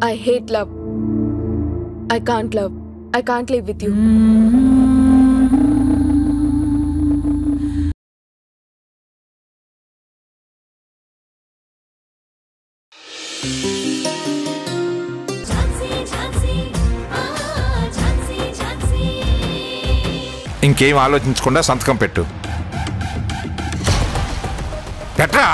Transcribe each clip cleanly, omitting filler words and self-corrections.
I hate love. I can't love. I can't live with you. ఇంకేం ఆలోచించకుండా సంతకం పెట్టు. పెట్టరా.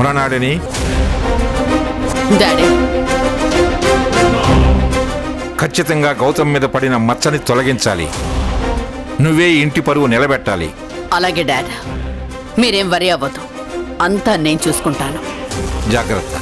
మృణాళిని, ఖచ్చితంగా గౌతమ్ మీద పడిన మచ్చని తొలగించాలి. నువ్వే ఇంటి పరువు నిలబెట్టాలి. అలాగే డాడ్, మీరేం వరి అవ్వదు, అంతా నేను చూసుకుంటాను. జాగ్రత్త.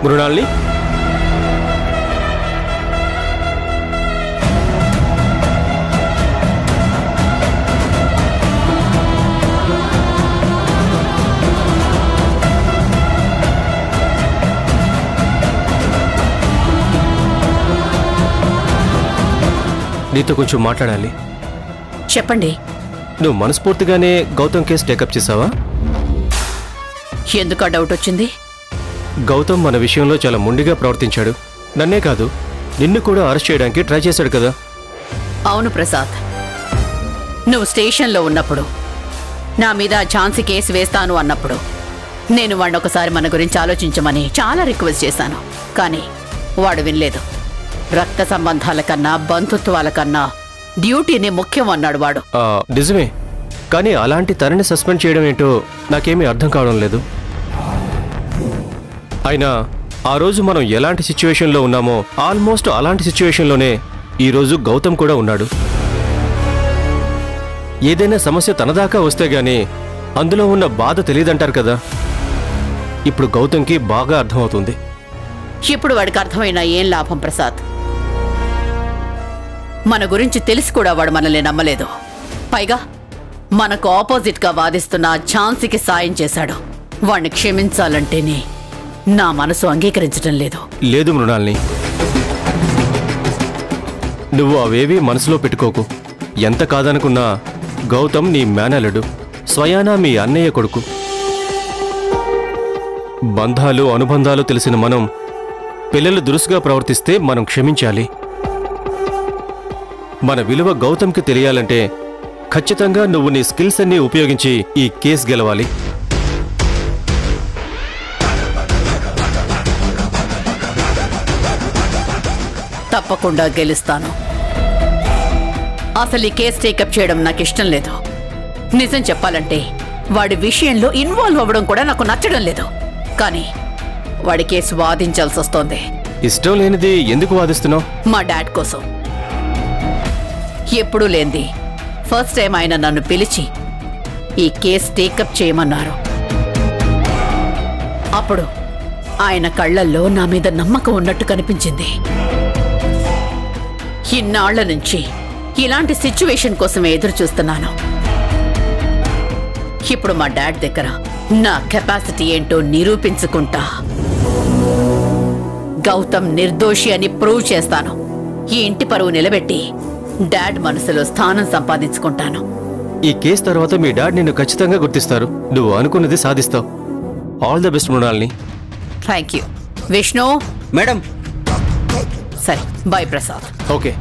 మృణాళిని, నీతో కొంచెం మాట్లాడాలి. చెప్పండి. నువ్వు మనస్ఫూర్తిగానే గౌతమ్ కేసు టేకప్ చేసావా? ఎందుకు ఆ డౌట్ వచ్చింది? గౌతమ్ మన విషయంలో చాలా మొండిగా ప్రవర్తించాడు. నన్నే కాదు, నిన్ను కూడా అరెస్ట్ చేయడానికి ట్రై చేశాడు కదా. అవును ప్రసాద్, నువ్వు స్టేషన్లో ఉన్నప్పుడు నా మీద ఝాన్సీ కేసు వేస్తాను అన్నప్పుడు నేను వాడిని ఒకసారి మన గురించి ఆలోచించమని చాలా రిక్వెస్ట్ చేశాను. కానీ వాడు వినలేదు. రక్త సంబంధాల కన్నా బంధుత్వాల కన్నా డ్యూటీని ముఖ్యం అన్నాడు వాడు. నిజమే, కానీ అలాంటి తనని సస్పెండ్ చేయడం ఏంటో నాకేమీ అర్థం కావడం లేదు. అయినా ఆ రోజు మనం ఎలాంటి సిచ్యువేషన్లో ఉన్నామో ఆల్మోస్ట్ అలాంటి సిచ్యువేషన్లోనే ఈరోజు గౌతమ్ కూడా ఉన్నాడు. ఏదైనా సమస్య తనదాకా వస్తే గానీ అందులో ఉన్న బాధ తెలియదంటారు కదా. ఇప్పుడు గౌతమ్కి బాగా అర్థమవుతుంది. ఇప్పుడు వాడికి అర్థమైనా ఏం లాభం ప్రసాద్? మన గురించి తెలిసి కూడా వాడు మనల్ని నమ్మలేదు. పైగా మనకు ఆపోజిట్గా వాదిస్తున్న ఝాన్సీకి సాయం చేశాడు. వాడిని క్షమించాలంటేనే నా మనసు అంగీకరించడం లేదు. లేదు మృణాల్ని, నువ్వు అవేవీ మనసులో పెట్టుకోకు. ఎంత కాదనుకున్నా గౌతమ్ నీ మేనలుడు, స్వయానా మీ అన్నయ్య కొడుకు. బంధాలు అనుబంధాలు తెలిసిన మనం పిల్లలు దురుసుగా ప్రవర్తిస్తే మనం క్షమించాలి. మన విలువ గౌతమ్కి తెలియాలంటే ఖచ్చితంగా నువ్వు నీ స్కిల్స్ అన్నీ ఉపయోగించి ఈ కేసు గెలవాలి. తప్పకుండా గెలుస్తాను. అసలు ఈ కేసు టేకప్ చేయడం నాకు ఇష్టం లేదు. నిజం చెప్పాలంటే వాడి విషయంలో ఇన్వాల్వ్ అవ్వడం కూడా నాకు నచ్చడం లేదు. కానీ వాడి కేసు వాదించాల్సి వస్తోంది. ఇష్టం లేనిది ఎందుకు వాదిస్తున్నావు? మా డాడ్ కోసం. ఎప్పుడూ లేంది ఫస్ట్ టైం ఆయన నన్ను పిలిచి ఈ కేసు టేకప్ చేయమన్నారు. అప్పుడు ఆయన కళ్ళల్లో నా మీద నమ్మకం ఉన్నట్టు కనిపించింది. ఇన్నాళ్ల నుంచి ఇలాంటి సిచ్యువేషన్ కోసమే ఎదురు చూస్తున్నాను. ఇప్పుడు మా డాడ్ దగ్గర నా కెపాసిటీ ఏంటో నిరూపించుకుంటా. గౌతమ్ నిర్దోషి అని ప్రూవ్ చేస్తాను. ఈ ఇంటి పరువు నిలబెట్టి డాడ్ మనసులో స్థానం సంపాదించుకుంటాను. ఈ కేసు తర్వాత మీ డాడ్ నిన్ను ఖచ్చితంగా గుర్తిస్తారు. నువ్వు అనుకున్నది సాధిస్తావు. All the best Mrinalini. Thank you. Vishnu madam. సరే, bye Prasad. Okay.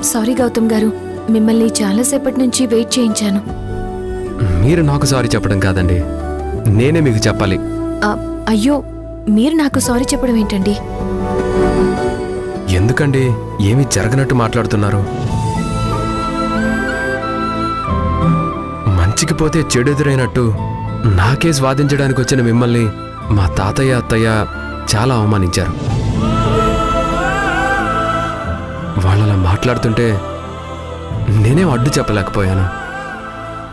Sorry Gautham garu, మిమ్మల్ని చాలాసేపటి నుంచి వెయిట్ చేయించాను. మీరు నాకు సారీ చెప్పడం కాదండి, నేనే మీకు చెప్పాలి. అయ్యో, మీరు నాకు సారీ చెప్పడం ఏంటండి? ఎందుకండి ఏమీ జరగనట్టు మాట్లాడుతున్నారు? మంచికి పోతే చెడు ఎదురైనట్టు నా కేసు వాదించడానికి వచ్చిన మిమ్మల్ని మా తాతయ్య అత్తయ్య చాలా అవమానించారు. వాళ్ళలా మాట్లాడుతుంటే నేనేం అడ్డు చెప్పలేకపోయాను.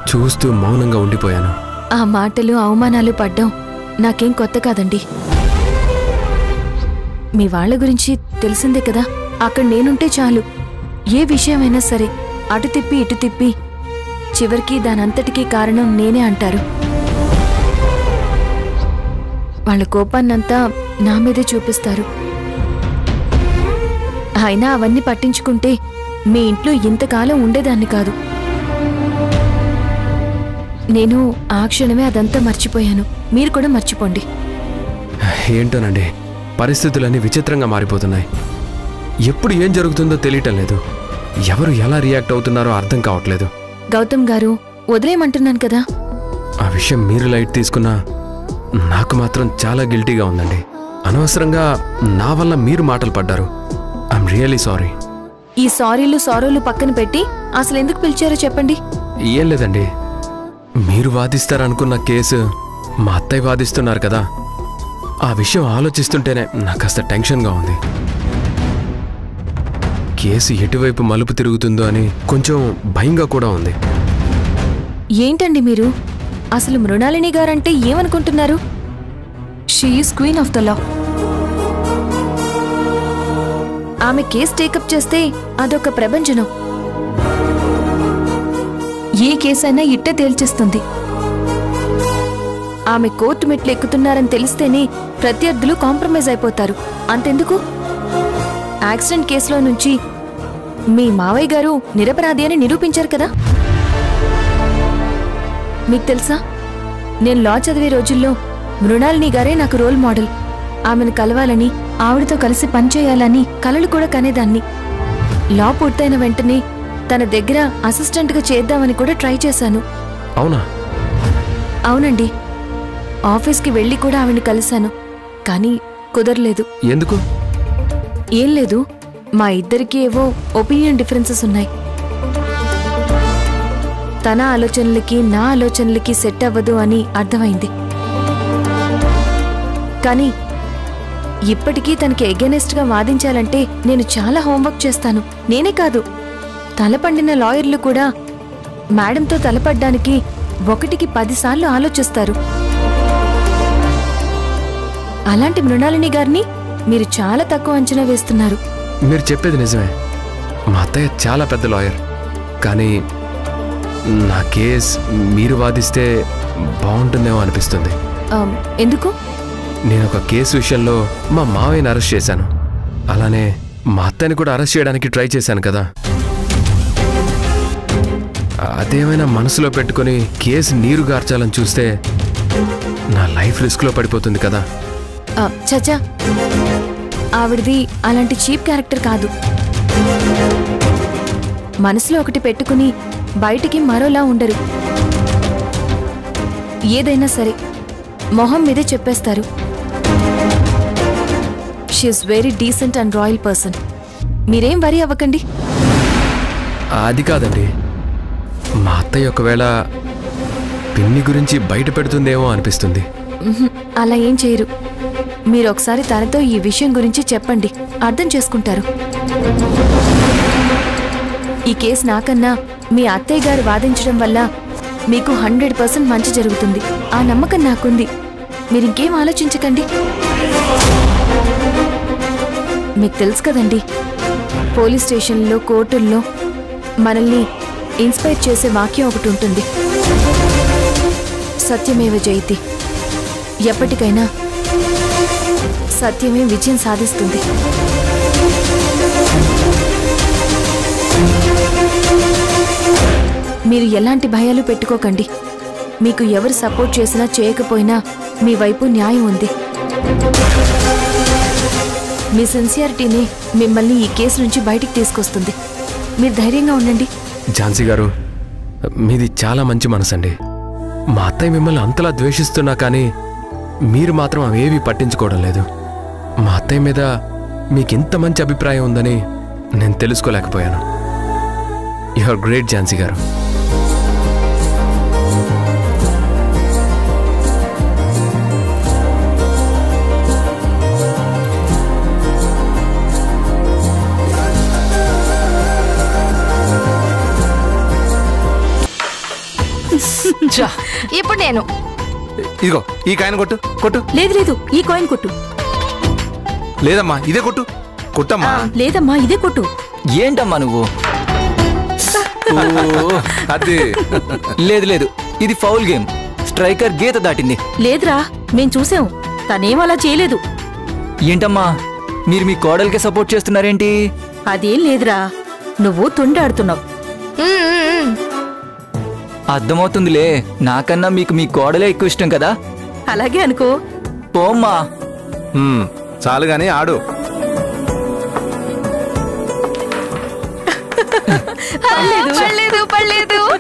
చూస్తూ మౌనంగా ఉండిపోయాను. ఆ మాటలు అవమానాలు పడ్డం నాకేం కొత్త కాదండి. మీ వాళ్ళ గురించి తెలిసిందే కదా. అక్కడ నేనుంటే చాలు, ఏ విషయమైనా సరే అటు తిప్పి ఇటు తిప్పి చివరికి దానంతటికీ కారణం నేనే అంటారు. వాళ్ళ కోపాన్నంతా నా మీదే చూపిస్తారు. అయినా అవన్నీ పట్టించుకుంటే మీ ఇంట్లో ఇంతకాలం ఉండేదాన్ని కాదు. నేను ఆ క్షణమే అదంతా మర్చిపోయాను. మీరు కూడా మర్చిపోండి. ఏంటోనండి, పరిస్థితులన్నీ విచిత్రంగా మారిపోతున్నాయి. ఎప్పుడు ఏం జరుగుతుందో తెలియటం లేదు. ఎవరు ఎలా రియాక్ట్ అవుతున్నారో అర్థం కావట్లేదు. గౌతమ్ గారు, వదిలేయమంటున్నాను కదా. ఆ విషయం మీరు లైట్ తీసుకున్నా నాకు మాత్రం చాలా గిల్టీగా ఉందండి. అనవసరంగా నా వల్ల మీరు మాటలు పడ్డారు. I'm really sorry. ఈ సారీలు సారోలు పక్కన పెట్టి అసలు ఎందుకు పిలిచారో చెప్పండి. ఏం లేదండి, మీరు వాదిస్తారనుకున్న కేసు మా అత్తయ్య వాదిస్తున్నారు కదా, ఆ విషయం ఆలోచిస్తుంటేనే నాకు కాస్త టెన్షన్గా ఉంది. కేసు ఎటువైపు మలుపు తిరుగుతుందో అని కొంచెం భయంగా కూడా ఉంది. ఏంటండి మీరు? అసలు మృణాలిని గారంటే ఏమనుకుంటున్నారు? She is queen of the law. ఆమె కేసు టేకప్ చేస్తే అదొక ప్రభంజనం. ఏ కేసైనా ఇట్టే తేల్చేస్తుంది. ఆమె కోర్టు మెట్లు ఎక్కుతున్నారని తెలిస్తేనే ప్రత్యర్థులు కాంప్రమైజ్ అయిపోతారు. అంతెందుకు, యాక్సిడెంట్ కేసులో నుంచి మీ మావయ్య గారు నిరపరాధి అని నిరూపించారు కదా. మీకు తెలుసా, నేను లా చదివే రోజుల్లో మృణాలిని గారే నాకు రోల్ మోడల్. ఆమెను కలవాలని, ఆవిడతో కలిసి పనిచేయాలని కలలు కూడా కనేదాన్ని. లా పూర్తయిన వెంటనే తన దగ్గర అసిస్టెంట్గా చేద్దామని కూడా ట్రై చేశాను. అవునా? అవునండి, ఆఫీస్కి వెళ్ళి కూడా ఆవిడ్ని కలిశాను. కానీ కుదరలేదు. ఎందుకు? ఏం లేదు, మా ఇద్దరికీ ఏవో ఒపీనియన్ డిఫరెన్సెస్ ఉన్నాయి. తన ఆలోచనలకి నా ఆలోచనలకి సెట్ అవ్వదు అని అర్థమైంది. కానీ ఇప్పటికీ తనకి ఎగెనెస్ట్గా వాదించాలంటే నేను చాలా హోంవర్క్ చేస్తాను. నేనే కాదు, తలపండిన లాయర్లు కూడా మేడంతో తలపడ్డానికి 1కి 10 సార్లు ఆలోచిస్తారు. అలాంటి మృణాలిని గారిని మీరు చాలా తక్కువ అంచనా వేస్తున్నారు. మీరు చెప్పేది నిజమే. మా అత్తయ్య చాలా పెద్ద లాయర్. కానీ నా కేస్ మీరు వాదిస్తే బాగుంటుందేమో అనిపిస్తుంది. ఎందుకు? నేను ఒక కేసు విషయంలో మా మావయ్యని అరెస్ట్ చేశాను. అలానే మా అత్తయ్యని కూడా అరెస్ట్ చేయడానికి ట్రై చేశాను కదా. అదేమైనా మనసులో పెట్టుకుని కేసు నీరు గార్చాలని చూస్తే నా లైఫ్ రిస్క్లో పడిపోతుంది కదా. చచ్చా, ఆవిడది అలాంటి చీప్ క్యారెక్టర్ కాదు. మనసులో ఒకటి పెట్టుకుని బయటికి మరోలా ఉండరు. ఏదైనా సరే మొహం మీదే చెప్పేస్తారు. She's very decent and royal person. మీరేం వరీ అవ్వకండి. అది కాదండి, మా అత్తయ్య ఒకవేళ పిన్ని గురించి బయట పెడుతుందేమో అనిపిస్తుంది. అలా ఏం చేయరు. మీరు ఒకసారి తనతో ఈ విషయం గురించి చెప్పండి, అర్థం చేసుకుంటారు. ఈ కేసు నాకన్నా మీ అత్తయ్య గారు వాదించడం వల్ల మీకు 100% మంచి జరుగుతుంది. ఆ నమ్మకం నాకుంది. మీరింకేం ఆలోచించకండి. మీకు తెలుసు కదండి, పోలీస్ స్టేషన్లో, కోర్టుల్లో మనల్ని ఇన్స్పైర్ చేసే వాక్యం ఒకటి ఉంటుంది, సత్యమేవ జయతి. ఎప్పటికైనా సత్యమే విజయం సాధిస్తుంది. మీరు ఎలాంటి భయాలు పెట్టుకోకండి. మీకు ఎవరు సపోర్ట్ చేసినా చేయకపోయినా మీ వైపు న్యాయం ఉంది. మీ సిన్సియారిటీని మిమ్మల్ని ఈ కేసు నుంచి బయటికి తీసుకొస్తుంది. మీరు ధైర్యంగా ఉండండి. ఝాన్సీ గారు, మీది చాలా మంచి మనసండి. మా అత్తయ్య మిమ్మల్ని అంతలా ద్వేషిస్తున్నా కానీ మీరు మాత్రం అవేవి పట్టించుకోవడం లేదు. మా అత్తయ్య మీద మీకింత మంచి అభిప్రాయం ఉందని నేను తెలుసుకోలేకపోయాను. యు ఆర్ గ్రేట్ ఝాన్సీ గారు. ఇప్పుడు నేను ఇదిగో ఈ కాయిన్ కొట్టు కొట్టు. లేదు లేదు, ఈ కాయిన్ కొట్టు. లేదమ్మా ఇదే కొట్టు. కొట్టమ్మా. లేదమ్మా ఇదే కొట్టు. ఏంటమ్మా నువ్వు? అది లేదు లేదు, ఇది ఫౌల్ గేమ్. స్ట్రైకర్ గీత దాటింది. లేదురా, మేం చూసాం, తనేం అలా చేయలేదు. ఏంటమ్మా మీరు మీ కోడలికే సపోర్ట్ చేస్తున్నారేంటి? అదేం లేదురా, నువ్వు తుండాడుతున్నావు. అర్థమవుతుందిలే, నాకన్నా మీకు మీ కోడలే ఎక్కువ ఇష్టం కదా. అలాగే అనుకో. పోమ్మా. చాలు గాని ఆడు.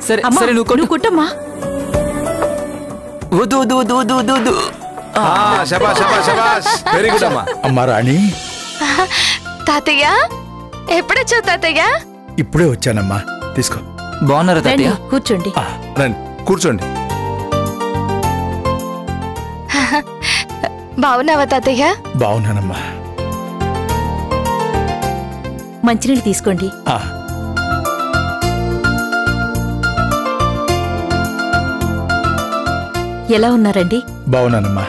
సరే అమ్మా, సరే నువ్వు కొట్టు. నువ్వు కొట్టమ్మా. వద్దు వద్దు వద్దు వద్దు వద్దు వద్దు. శబాష్ శబాష్ శబాష్. వెరీ గుడ్ అమ్మా. అమ్మా రాణి, తాతయ్య ఎప్పుడొచ్చావు తాతయ్య? ఇప్పుడే వచ్చానమ్మా, తీసుకో. బాగున్నారా రండి, తాతయ్య? కూర్చోండి. రండి కూర్చోండి. బావున్నావా తాతయ్య? బాగున్నానమ్మా. మంచినీళ్ళు తీసుకోండి. ఆ, ఎలా ఉన్నారండి? బాగున్నానమ్మా.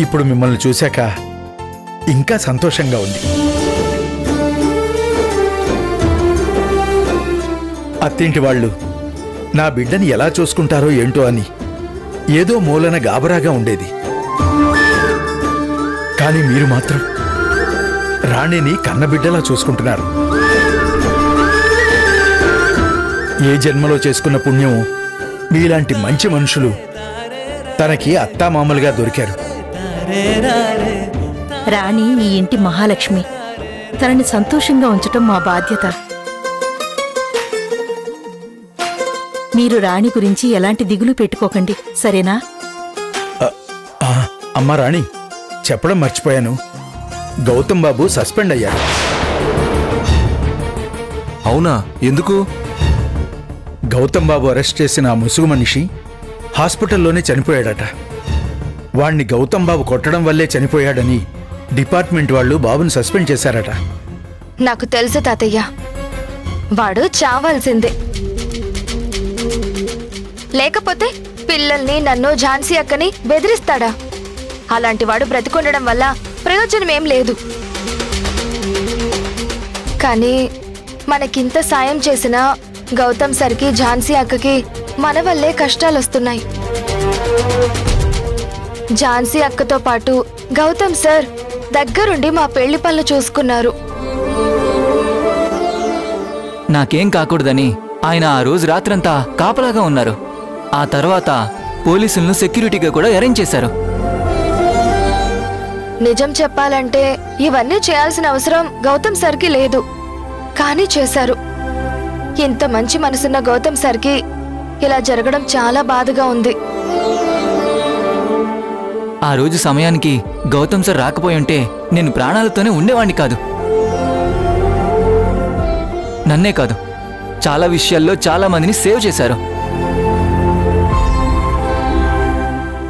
ఇప్పుడు మిమ్మల్ని చూశాక ఇంకా సంతోషంగా ఉంది. అత్తింటి వాళ్ళు నా బిడ్డని ఎలా చూసుకుంటారో ఏంటో అని ఏదో మూలన గాబరాగా ఉండేది. కానీ మీరు మాత్రం రాణిని కన్నబిడ్డలా చూసుకుంటున్నారు. ఏ జన్మలో చేసుకున్న పుణ్యం మీలాంటి మంచి మనుషులు తనకి అత్తామామలుగా దొరికారు. రాణి ఈ ఇంటి మహాలక్ష్మి. తనని సంతోషంగా ఉంచటం మా బాధ్యత. మీరు రాణి గురించి ఎలాంటి దిగులు పెట్టుకోకండి, సరేనా? అమ్మా రాణి, చెప్పడం మర్చిపోయాను. గౌతమ్ బాబు సస్పెండ్ అయ్యారు. అవునా? ఎందుకు? గౌతమ్ బాబు అరెస్ట్ చేసిన ఆ ముసుగు మనిషి హాస్పిటల్లోనే చనిపోయాడట. వాణ్ణి గౌతమ్ బాబు కొట్టడం వల్లే చనిపోయాడని డిపార్ట్మెంట్ వాళ్ళు బాబుని సస్పెండ్ చేశారట. నాకు తెలుసు తాతయ్య, వాడు చావాల్సిందే. లేకపోతే పిల్లల్ని, నన్ను, ఝాన్సీ అక్కని బెదిరిస్తాడా? అలాంటి వాడు బ్రతికొండడం వల్ల ప్రయోజనమేం లేదు. కానీ మనకింత సాయం చేసిన గౌతమ్ సర్కి, ఝాన్సీ అక్కకి మన వల్లే కష్టాలొస్తున్నాయి. ఝాన్సీ అక్కతో పాటు గౌతమ్ సార్ దగ్గరుండి మా పెళ్లి పనులు చూసుకున్నారు. నాకేం కాకూడదని ఆయన ఆ రోజు రాత్రంతా కాపలాగా ఉన్నారు. ఆ తర్వాత పోలీసులను సెక్యూరిటీగా కూడా అరేంజ్ చేశారు. నిజం చెప్పాలంటే ఇవన్నీ చేయాల్సిన అవసరం గౌతమ్ సర్కి లేదు, కానీ చేశారు. ఇంత మంచి మనసున్న గౌతమ్ సర్కి ఇలా జరగడం చాలా బాధగా ఉంది. ఆ రోజు సమయానికి గౌతమ్ సార్ రాకపోయి ఉంటే నేను ప్రాణాలతోనే ఉండేవాణ్ణి కాదు. నన్నే కాదు, చాలా విషయాల్లో చాలా మందిని సేవ్ చేశారు.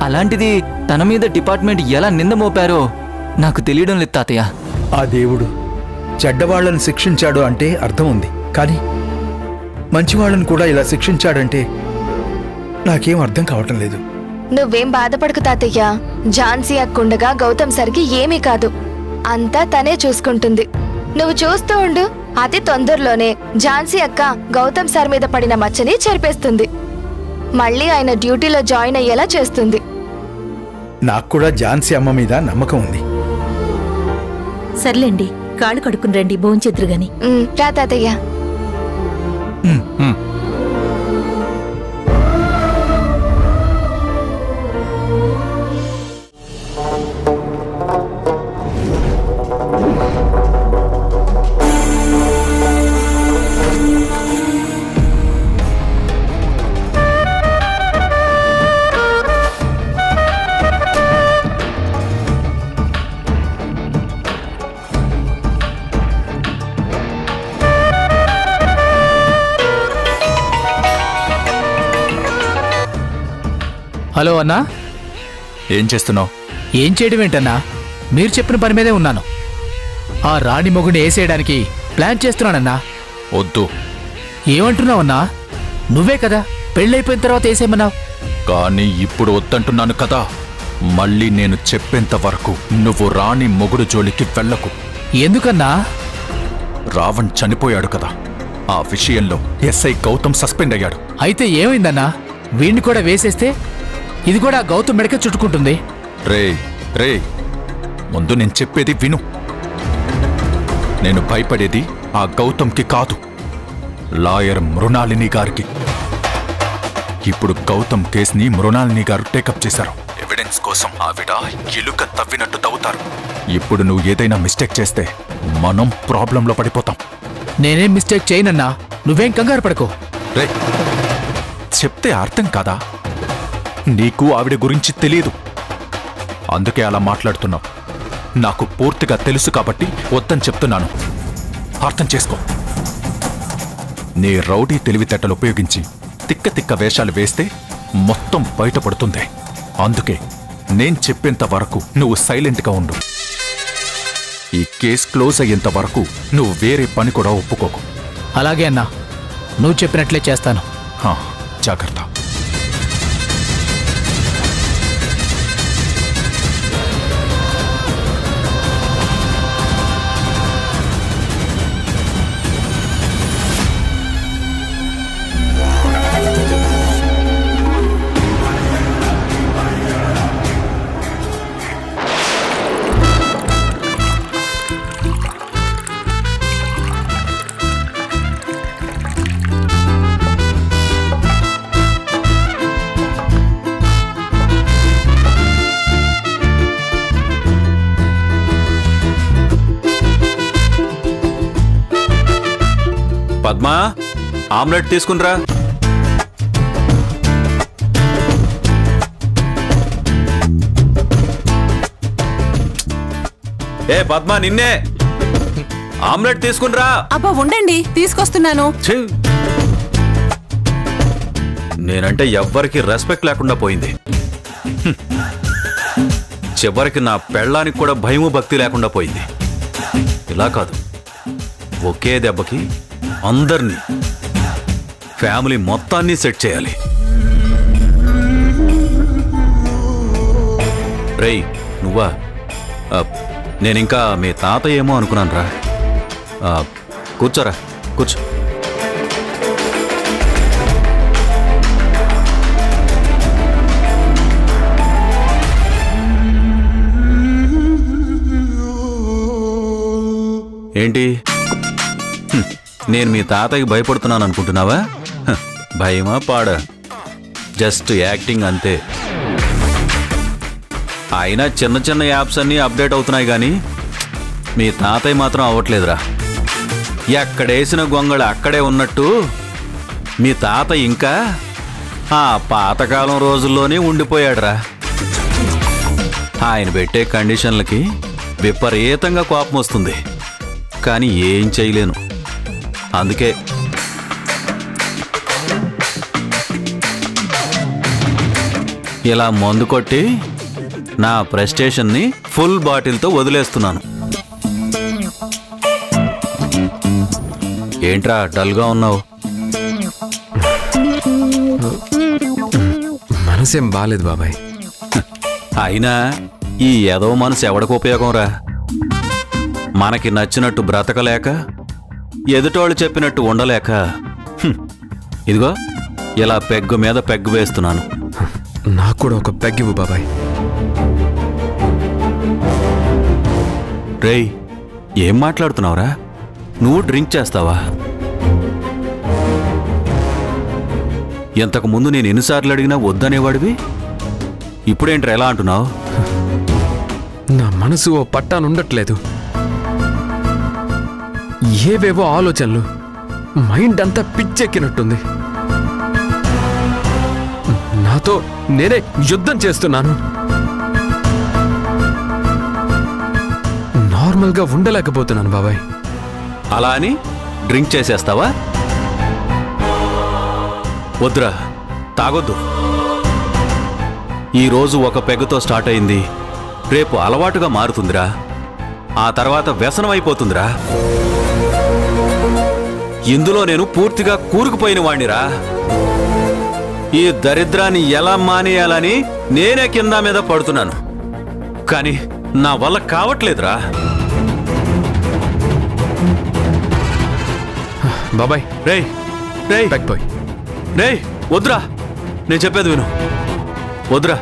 అలాంటిది తన మీద డిపార్ట్మెంట్ ఎలా నింద మోపారో నాకు తెలియడం లేదు తాతయ్య. ఆ దేవుడు చెడ్డవాళ్లను శిక్షించాడు అంటే అర్థం ఉంది, కానీ మంచివాళ్లను కూడా ఇలా శిక్షించాడంటే నాకేం అర్థం కావటం లేదు. నువ్వేం బాధపడకు తాతయ్య. ఝాన్సీ అక్కుండగా గౌతమ్ సరికి ఏమీ కాదు, అంతా తనే చూసుకుంటుంది. నువ్వు చూస్తూ ఉండు, అతి తొందరలోనే ఝాన్సీ అక్క గౌతమ్ సార్ మీద పడిన మచ్చని చెరిపేస్తుంది. మళ్ళీ ఆయన డ్యూటీలో జాయిన్ అయ్యేలా చేస్తుంది. నాకు కూడా ఝాన్సీ అమ్మ మీద నమ్మకం ఉంది. సర్లేండి, కాళ్ళు కడుక్కుని రండి, భోంచెద్దురు గాని. రా తాతయ్య. హలో అన్నా, ఏం చేస్తున్నావు? ఏం చేయడం ఏంటన్నా, మీరు చెప్పిన పని మీదే ఉన్నాను. ఆ రాణి మొగుడిని వేసేయడానికి ప్లాన్ చేస్తున్నానన్నా. వద్దు. ఏమంటున్నావన్నా? నువ్వే కదా పెళ్ళైపోయిన తర్వాత వేసేయమన్నావు. కానీ ఇప్పుడు వద్దంటున్నాను కదా. మళ్ళీ నేను చెప్పేంత వరకు నువ్వు రాణి మొగుడు జోలికి వెళ్ళకు. ఎందుకన్నా? రావణ్ చనిపోయాడు కదా, ఆ విషయంలో ఎస్ఐ గౌతమ్ సస్పెండ్ అయ్యాడు. అయితే ఏమైందన్నా? వీణ్ణి కూడా వేసేస్తే ఇది కూడా గౌతమ్ మెడకే చుట్టుకుంటుంది. రే ముందు నేను చెప్పేది విను. నేను భయపడేది ఆ గౌతమ్కి కాదు, లాయర్ మృణాలిని గారికి. ఇప్పుడు గౌతమ్ కేసుని మృణాలిని గారు టేకప్ చేశారు. ఎవిడెన్స్ కోసం ఆవిడ ఎలుక తవ్వినట్టు తవ్వుతారు. ఇప్పుడు నువ్వు ఏదైనా మిస్టేక్ చేస్తే మనం ప్రాబ్లంలో పడిపోతాం. నేనేం మిస్టేక్ చేయనన్నా, నువ్వేం కంగారు పడకు. రే, చెప్తే అర్థం కాదా? నీకు ఆవిడ గురించి తెలియదు, అందుకే అలా మాట్లాడుతున్నావు. నాకు పూర్తిగా తెలుసు కాబట్టి వద్దని చెప్తున్నాను. అర్థం చేసుకో. నీ రౌడీ తెలివితేటలు ఉపయోగించి తిక్క తిక్క వేషాలు వేస్తే మొత్తం బయటపడుతుంది. అందుకే నేను చెప్పేంత వరకు నువ్వు సైలెంట్గా ఉండు. ఈ కేసు క్లోజ్ అయ్యేంత వరకు నువ్వు వేరే పని కూడా ఒప్పుకోకు. అలాగే అన్నా, నువ్వు చెప్పినట్లే చేస్తాను. జాగ్రత్త. పద్మా, ఆమ్లెట్ తీసుకునిరా. ఏ పద్మా, నిన్నే. ఆమ్లెట్ తీసుకునిరా. అబ్బా ఉండండి, తీసుకొస్తున్నాను. నేనంటే ఎవ్వరికి రెస్పెక్ట్ లేకుండా పోయింది. చివరికి నా పెళ్ళానికి కూడా భయము భక్తి లేకుండా పోయింది. ఇలా కాదు, ఒకే దెబ్బకి అందరినీ, ఫ్యామిలీ మొత్తాన్ని సెట్ చేయాలి. రేయ్ నువ్వా? నేనింకా మీ తాత ఏమో అనుకున్నాను రా. కూర్చోరా, కూర్చో. ఏంటి, నేను మీ తాతయ్యకి భయపడుతున్నాను అనుకుంటున్నావా? భయమా పాడా? జస్ట్ యాక్టింగ్ అంతే. అయినా చిన్న చిన్న యాప్స్ అన్నీ అప్డేట్ అవుతున్నాయి కానీ మీ తాతయ్య మాత్రం అవ్వట్లేదురా. ఎక్కడేసిన గొంగళి అక్కడే ఉన్నట్టు మీ తాత ఇంకా ఆ పాతకాలం రోజుల్లోనే ఉండిపోయాడురా. ఆయన పెట్టే కండిషన్లకి విపరీతంగా కోపం వస్తుంది, కానీ ఏం చేయలేను. అందుకే ఇలా మందు కొట్టి నా ప్రెస్టేషన్ని ఫుల్ బాటిల్తో వదిలేస్తున్నాను. ఏంట్రా డల్గా ఉన్నావు? మనసేం బాలేదు బాబాయ్. అయినా ఈ ఎదవ మనసు ఎవడికి ఉపయోగంరా? మనకి నచ్చినట్టు బ్రతకలేక, ఎదుటోళ్ళు చెప్పినట్టు ఉండలేక ఇదిగో ఇలా పెగ్గు మీద పెగ్గు వేస్తున్నాను. నాకు కూడా ఒక పెగ్గివ్వు బాబాయ్. రేయ్, ఏం మాట్లాడుతున్నావురా? నువ్వు డ్రింక్ చేస్తావా? ఇంతకు ముందు నేను ఎన్నిసార్లు అడిగినా వద్దనేవాడివి, ఇప్పుడేంట్రా ఎలా అంటున్నావు? నా మనసు ఓ పట్టానుండట్లేదు. ఏవేవో ఆలోచనలు, మైండ్ అంతా పిచ్చెక్కినట్టుంది. నాతో నేనే యుద్ధం చేస్తున్నాను. నార్మల్గా ఉండలేకపోతున్నాను బాబాయ్. అలా అని డ్రింక్ చేసేస్తావా? వద్దురా, తాగొద్దు. ఈరోజు ఒక పెగ్గుతో స్టార్ట్ అయింది, రేపు అలవాటుగా మారుతుందిరా. ఆ తర్వాత వ్యసనం అయిపోతుందిరా. ఇందులో నేను పూర్తిగా కూరుకుపోయిన వాణ్ణిరా. ఈ దరిద్రాన్ని ఎలా మానేయాలని నేనే కింద మీద పడుతున్నాను, కానీ నా వల్ల కావట్లేదురా. బాబాయ్ రేయ్ రేయ్ బాయ్ రేయ్, వద్దురా, నేను చెప్పేది విను. వద్దురా.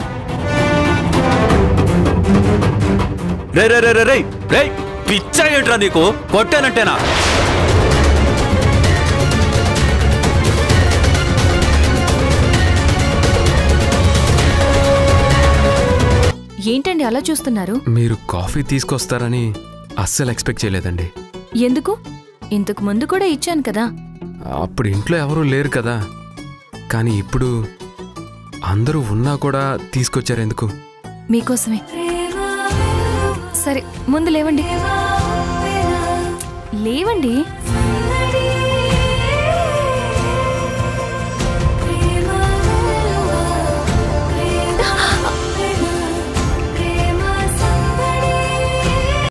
రే రే రే రే రే రే, పిచ్చా ఏంట్రా నీకు? కొట్టానంటేనా? ఏంటండి అలా చూస్తున్నారు? మీరు కాఫీ తీసుకొస్తారని అస్సలు ఎక్స్పెక్ట్ చేయలేదండి. ఎందుకు? ఇంతకు ముందు కూడా ఇచ్చాను కదా. అప్పుడు ఇంట్లో ఎవరూ లేరు కదా. కానీ ఇప్పుడు అందరూ ఉన్నా కూడా తీసుకొచ్చారు ఎందుకు? మీకోసమే. సరే ముందు లేవండి. లేవండి.